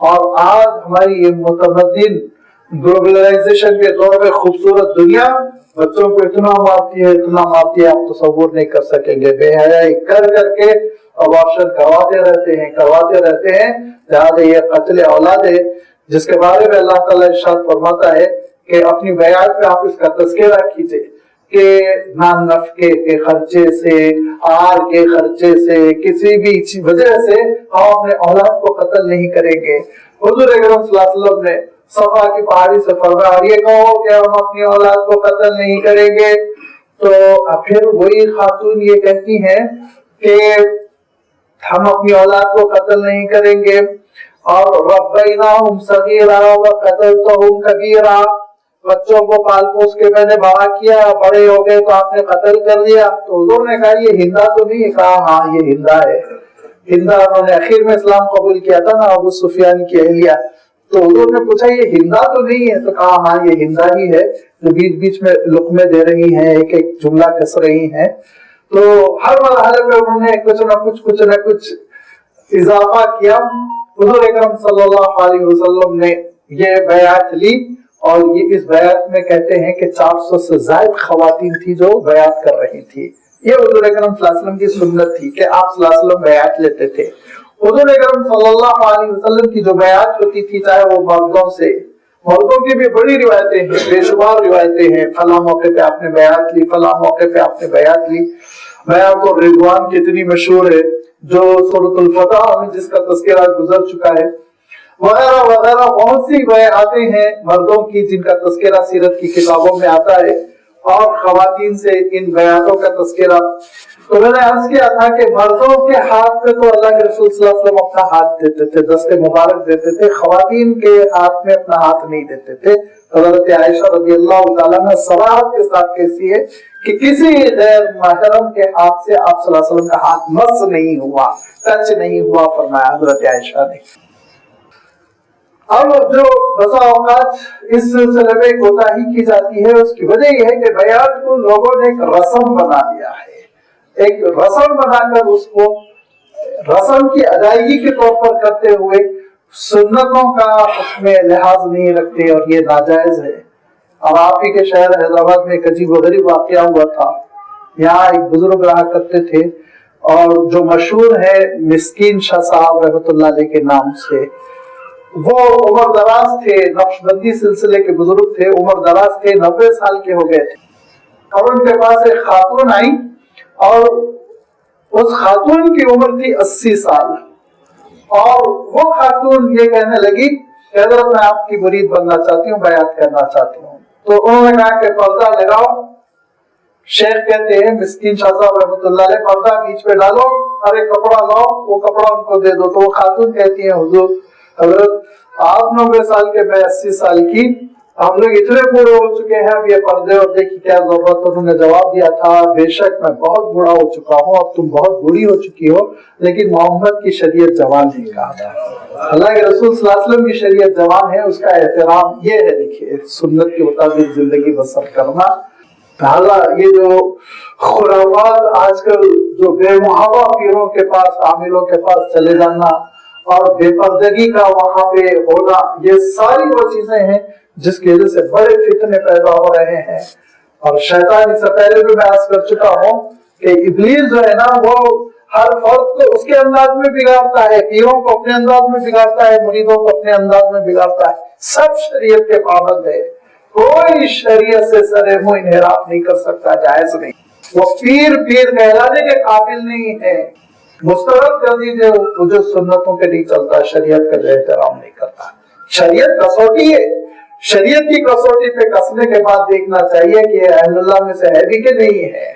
اور آج ہماری یہ متمدن گلوبلائزیشن کے دور میں خوبصورت دنیا بچوں کو اتنا مارتی ہے آپ تصور نہیں کر سکیں گے. بے حیائی کر کر کے ابارشن کرواتے رہتے ہیں. لہٰذا یہ قتل اولاد ہے جس کے بارے میں اللہ تعالیٰ ارشاد فرماتا ہے کہ اپنی بیعت میں آپ اس کا تذکرہ کیجئے کہ نان نفقے کے خرچے سے، آر کے خرچے سے، کسی بھی وجہ سے ہم اپنے اولاد کو قتل نہیں کریں گے. حضور اکرم صلی اللہ علیہ وسلم نے صفا کی پہاڑی سے فرمایا اور یہ کہو کہ ہم اپنی اولاد کو قتل نہیں کریں گے. تو پھر وہی خاتون یہ کہتی ہیں کہ ہم اپنی اولاد کو قتل نہیں کریں گے اور ربیناہم صغیرا وقتلتہم کبیرا، بچوں کو پال پوس کے میں نے بڑا کیا، بڑے ہو گئے تو آپ نے قتل کر دیا. تو حضور نے کہا یہ ہندا تو نہیں ہے؟ کہا ہاں یہ ہندا ہے. ہندا انہوں نے اخیر میں اسلام قبول کیا تھا نا، ابو سفیان کی اہلیہ. تو حضور نے پوچھا یہ ہندا تو نہیں ہے؟ تو کہا ہاں یہ ہندا ہی ہے جو بیچ بیچ میں لقمے دے رہی ہیں، ایک ایک جملہ کس رہی ہیں. تو ہر مرحلے میں انہوں نے کچھ نہ کچھ اضافہ کیا. حضور اکرم صلی اللہ علیہ وسلم نے یہ بیعت لی اور یہ اس بیعت میں کہتے ہیں کہ 400 سے زائد خواتین تھی جو بیعت کر رہی تھی. یہ حضور اکرم صلی اللہ علیہ وسلم کی سنت تھی کہ آپ صلی اللہ علیہ وسلم بیعت لیتے تھے. حضور اکرم صلی اللہ علیہ وسلم کی جو بیعت ہوتی تھی چاہے وہ مردوں کی بھی بڑی روایتیں ہیں، بے شمار روایتیں ہیں. فلاں موقع پہ آپ نے بیعت لی، فلاں موقع پہ آپ نے بیعت لی. بیعت الرضوان کتنی مشہور ہے جو سورۃ الفتح میں جس کا تذکرہ گزر چکا ہے، وغیرہ وغیرہ بہت سی بیعتیں ہیں مردوں کی جن کا تذکرہ سیرت کی کتابوں میں آتا ہے اور خواتین سے ان بیعتوں کا تذکرہ. تو میں نے عرض کیا تھا کہ مردوں کے ہاتھ پہ تو اللہ کے رسول صلی اللہ علیہ وسلم اپنا ہاتھ دیتے تھے، دست مبارک دیتے تھے، خواتین کے ہاتھ میں اپنا ہاتھ نہیں دیتے تھے. حضرت عائشہ رضی اللہ تعالیٰ نے صراحت کے ساتھ کہتی ہے کہ کسی غیر محرم کے ہاتھ سے آپ صلی اللہ علیہ وسلم کا ہاتھ مس نہیں ہوا، ٹچ نہیں ہوا، فرمایا حضرت عائشہ نے. اب جو بسا اوقات اس سلسلے میں کوتاہی کی جاتی ہے اس کی وجہ یہ ہے کہ بیعت کو لوگوں نے ایک رسم بنا دیا ہے، ایک رسم بنا کر اس کو رسم کی ادائیگی کے طور پر کرتے ہوئے سنتوں کا اس میں لحاظ نہیں رکھتے اور یہ ناجائز ہے. اب آپ ہی کے شہر حیدرآباد میں ایک عجیب و غریب واقعہ ہوا تھا. یہاں ایک بزرگ رہا کرتے تھے اور جو مشہور ہے مسکین شاہ صاحب رحمۃ اللہ علیہ کے نام سے. وہ عمر دراز تھے، نقشبندی سلسلے کے بزرگ تھے، عمر دراز تھے، 90 سال کے ہو گئے تھے. اور ان کے پاس ایک خاتون آئی اور اس خاتون کی عمر تھی 80 سال. اور وہ خاتون یہ کہنے لگی کہ حضرت میں آپ کی مرید بننا چاہتی ہوں، بیعت کرنا چاہتی ہوں. تو انہوں نے کہا کہ پردہ لگاؤ. شیخ کہتے ہیں مسکین شاہ صاحب رحمۃ اللہ علیہ پردہ بیچ پہ ڈالو اور ایک کپڑا لاؤ، وہ کپڑا ان کو دے دو. تو وہ خاتون کہتی ہیں حضور حضرت آپ 90 سال کے، میں 80 سال کی، ہم لوگ اتنے بوڑھے ہو چکے ہیں، اب یہ پردے وردے کی کیا ضرورت. انہوں نے جواب دیا تھا بے شک میں بہت بوڑھا ہو چکا ہوں، اب تم بہت بوڑھی ہو چکی ہو، لیکن محمد کی شریعت جوان ہے. کہا تھا اللہ کے رسول صلی اللہ علیہ وسلم کی شریعت جوان ہے، اس کا احترام یہ ہے. دیکھیے سنت کے مطابق زندگی بسر کرنا. یہ جو خرافات آج کل جو بے محابہ پیروں کے پاس، عاملوں کے پاس چلے جانا اور بے پردگی کا وہاں پہ ہونا، یہ ساری وہ چیزیں ہیں جس کی وجہ سے بڑے فتنے پیدا ہو رہے ہیں. اور شیطان اس سے پہلے بھی میں عرض کر چکا ہوں کہ ابلیس جو ہے نا وہ ہر فرد کو اس کے انداز میں بگاڑتا ہے، پیروں کو اپنے انداز میں بگاڑتا ہے، مریدوں کو اپنے انداز میں بگاڑتا ہے. سب شریعت کے پابند ہے، کوئی شریعت سے سر منہ انحراف نہیں کر سکتا، جائز نہیں. وہ پیر کہلانے کے قابل نہیں ہے. مسترد کر دیجیے وہ جو سنتوں کے نہیں چلتا، شریعت کا جو احترام نہیں کرتا. شریعت کسوٹی ہے، شریعت کی کسوٹی پہ کسنے کے بعد دیکھنا چاہیے کہ اہل اللہ میں سے ہے بھی کہ نہیں ہے.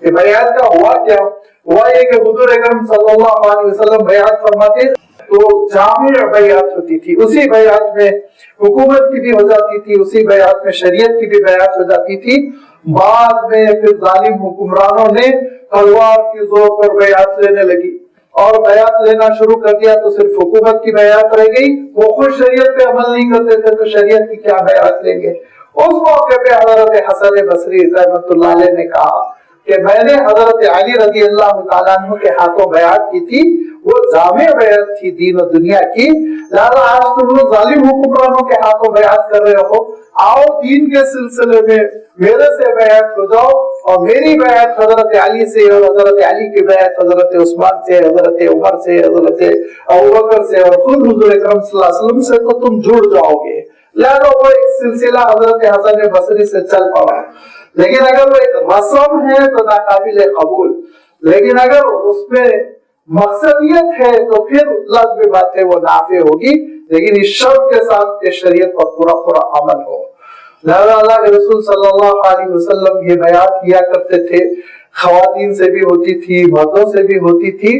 یہ بیعت کا ہوا کیا؟ ہوا یہ کہ حضور اکرم صلی اللہ علیہ وسلم بیعت فرماتے تو جامع بیعت ہوتی تھی، اسی بیعت میں حکومت کی بھی ہو جاتی تھی، اسی بیعت میں شریعت کی بھی بیعت ہو جاتی تھی. بعد میں پھر ظالم حکمرانوں نے تلوار کے زور پر بیعت لینے لگی اور بیعت لینا شروع کر دیا تو صرف حکومت کی بیعت رہ گئی. وہ خود شریعت پہ عمل نہیں کرتے تھے تو شریعت کی کیا بیعت لیں گے. اس موقع پہ حضرت حسن بصری رحمۃ اللہ علیہ نے کہا کہ میں نے حضرت علی رضی اللہ تعالیٰ عنہ کے ہاتھوں بیعت کی تھی، وہ جامع بیعت تھی دین و دنیا کی، لہذا آج تم لوگ ظالم حکمرانوں کے ہاتھوں بیعت کر رہے ہو، آؤ دین کے سلسلے میں میرے سے بیعت ہو جاؤ، اور میری بیعت حضرت علی سے، اور حضرت علی کی بیعت حضرت عثمان سے، حضرت عمر سے، حضرت ابوبکر سے، اور خود حضور اکرم صلی اللہ علیہ وسلم سے، تو تم جڑ جاؤ گے۔ لہذا وہ ایک سلسلہ حضرت حسن بصری سے چل پڑا، لیکن اگر وہ ایک رسم ہے تو ناقابل قبول، لیکن اگر اس میں مقصدیت ہے تو پھر لازمی بات ہے وہ نافع ہوگی، لیکن اس شرط کے ساتھ کہ شریعت پر پورا عمل ہو۔ لہذا اللہ کے رسول صلی اللہ علیہ وسلم یہ بیعت کیا کرتے تھے، خواتین سے بھی ہوتی تھی، مردوں سے بھی ہوتی تھی،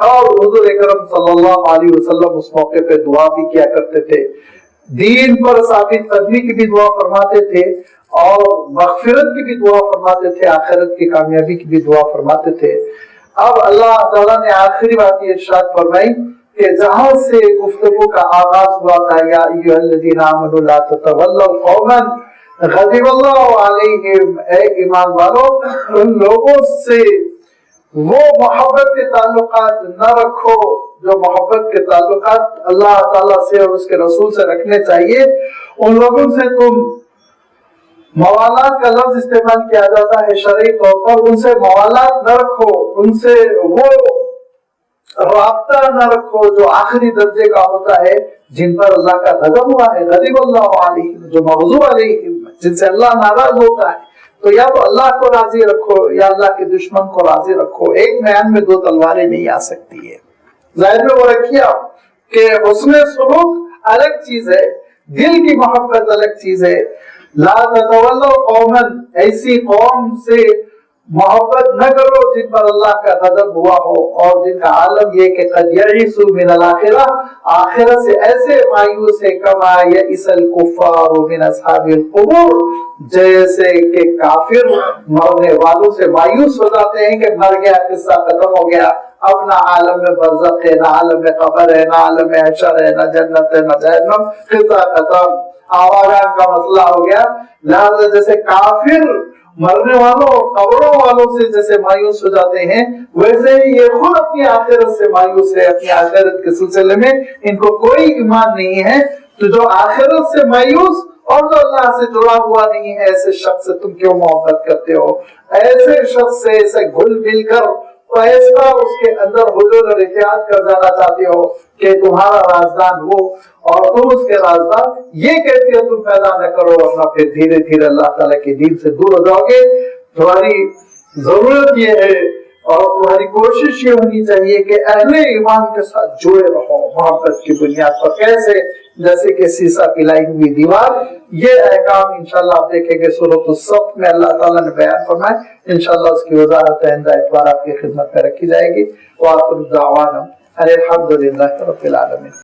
اور حضور اکرم صلی اللہ علیہ وسلم اس موقع پہ دعا بھی کیا کرتے تھے، دین پر ثابت قدمی کی بھی دعا فرماتے تھے، اور مغفرت کی بھی دعا فرماتے تھے، آخرت کی کامیابی کی بھی دعا فرماتے تھے۔ اب اللہ تعالیٰ نے آخری بات یہ ارشاد فرمائی کہ جہاں سے گفتگو کا آغاز ہوا تھا، یا ایھا الذین آمنوا لا تتولوا قوما غضب اللہ علیہم، اے ایمان والو ان لوگوں سے وہ محبت کے تعلقات نہ رکھو جو محبت کے تعلقات اللہ تعالیٰ سے اور اس کے رسول سے رکھنے چاہیے۔ ان لوگوں سے تم، موالات کا لفظ استعمال کیا جاتا ہے شرعی طور پر، ان سے موالات نہ رکھو، ان سے وہ رابطہ نہ رکھو جو آخری درجے کا ہوتا ہے، جن پر اللہ کا غضب ہوا ہے، غضب اللہ علیہم، جو مغضوب علیہم، جن سے اللہ ناراض ہوتا ہے۔ تو یا تو اللہ کو راضی رکھو یا اللہ کے دشمن کو راضی رکھو، ایک میان میں دو تلواریں نہیں آ سکتی ہے۔ ظاہر میں وہ رکھیے آپ کہ حسن سلوک الگ چیز ہے، دل کی محبت الگ چیز ہے۔ لا تتولوا قوما، ایسی قوم سے محبت نہ کرو جن پر اللہ کا غضب ہوا ہو، اور جن کا عالم یہ کہ قد یئسوا من الآخرہ، آخرت سے ایسے مایوس ہے، کما یئس الکفار من اصحاب القبور، جیسے کہ کافر مرنے والوں سے مایوس ہو جاتے ہیں کہ مر گیا، قصہ ختم ہو گیا، اب نہ عالم میں برزخ ہے، نہ عالم میں قبر ہے، نہ عالم میں حشر ہے، نہ جنت ہے، نہ جہنم، قصہ ختم، آواران کا مسئلہ ہو گیا۔ لہذا جیسے کافر مرنے والوں اور قبروں والوں سے جیسے مایوس ہو جاتے ہیں، ویسے ہی یہ خود اپنی آخرت سے مایوس ہے، اپنی آخرت کے سلسلے میں ان کو کوئی ایمان نہیں ہے۔ تو جو آخرت سے مایوس اور جو اللہ سے جڑا ہوا نہیں ہے، ایسے شخص سے تم کیوں محبت کرتے ہو؟ ایسے شخص سے ایسے گھل مل کر ایسا اس کے اندر حضور اور اتحاد کر جانا چاہتے ہو کہ تمہارا رازدان ہو اور تم اس کے رازدان، یہ کیفیت تم پیدا نہ کرو، ورنہ پھر دھیرے دھیرے اللہ تعالیٰ کے دین سے دور ہو جاؤ گے۔ تمہاری ضرورت یہ ہے اور تمہاری کوشش یہ ہونی چاہیے کہ اہل ایمان کے ساتھ جڑے رہو محبت کی بنیاد پر، کیسے؟ جیسے کہ سیسا پلائی ہوئی دیوار۔ یہ احکام انشاءاللہ آپ دیکھیں گے سورۃ الصف میں اللہ تعالیٰ نے بیان فرمائے، انشاءاللہ اس کی وضاحت آئندہ اتوار آپ کی خدمت میں رکھی جائے گی۔ وآخر دعوانا الحمد للہ رب العالمین۔